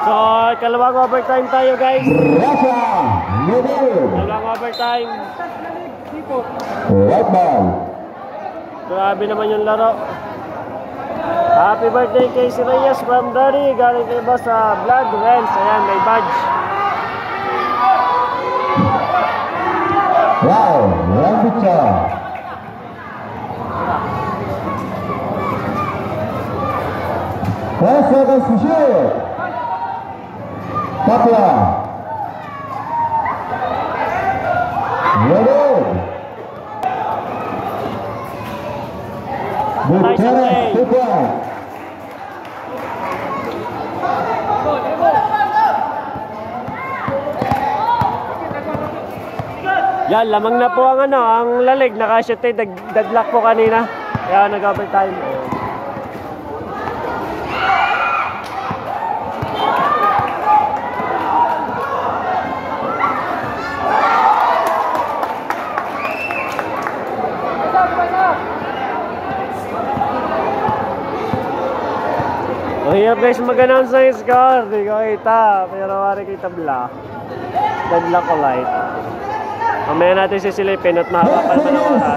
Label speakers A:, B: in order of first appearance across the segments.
A: So, kalawang overtime tayo, guys. Kalawang overtime.
B: Right ball.
A: Grabe naman yung laro. Happy birthday kay si Reyes from Daddy. Galing kay boss sa Blood Rens. Ayan, may badge.
B: Wow, one picture. First seconds to shoot. Tapia. Ready. Gutierrez, 2 points.
A: Yan, lamang na po ang lalig. Nakashoot tayo, dadlock po kanina. Kaya nag-overtime. Mahirap guys mag-announce ng score. Di ko kita. Pero wari kita tabla. Dadlock ko light. Mamaya natin sisilipin at mahawakan pa ng oras.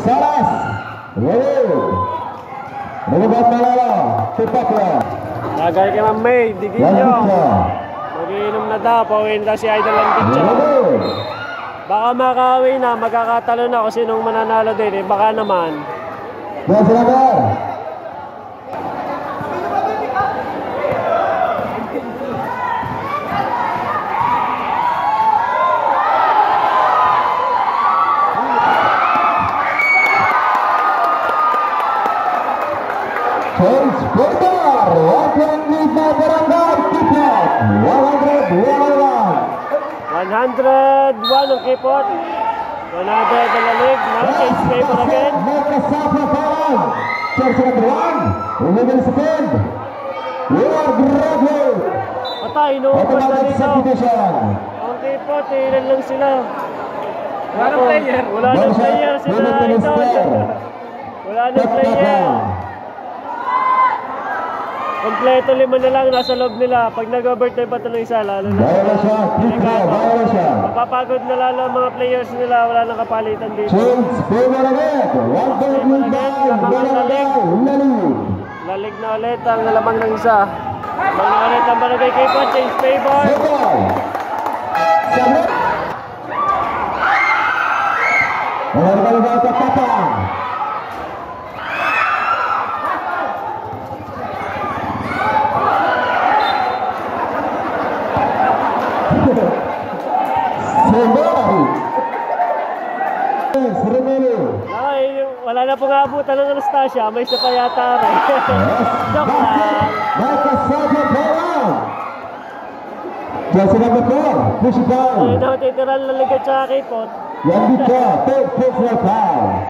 B: Salas. Ready. Nagubat malala. Tupak lang.
A: Lagay kay Ma'am May. Digin nyo. Mag-iinom na daw. Pauwiin daw si Idol ang picture. Baka makauwi na. Magkakatalo na kung sinong mananalo din. Baka naman.
B: Yan sila ba? Change quarter, 120 na barangay, Kipot,
A: 101 ang Kipot, 100 ang lalig, now change favor again.
B: Magkasapa kawan, chance number 1, 11 second, Lord graduate.
A: Patay, inuubos na dito.
B: Substitution.
A: Ang Kipot, ilan lang sila. Wala ng player. Wala ng player sila ito. Wala ng player. Kompleto 5 na lang nasa loob nila. Pag nag-overtime pa ito ng isa, lalo na. Mapapagod na lalo ang mga players nila. Wala nang kapalitan dito. Lalig na ulit ang lamang ng isa. Lamang na ulit ang barangay kay Kipot. Change favor. Ay, wala na pong abutan ng Anastasia. May isa pa yata rin. Joke lang.
B: Just number 4, push it down.
A: Ay, natitiran laligat sa Kipot.
B: Yan dito, take foul.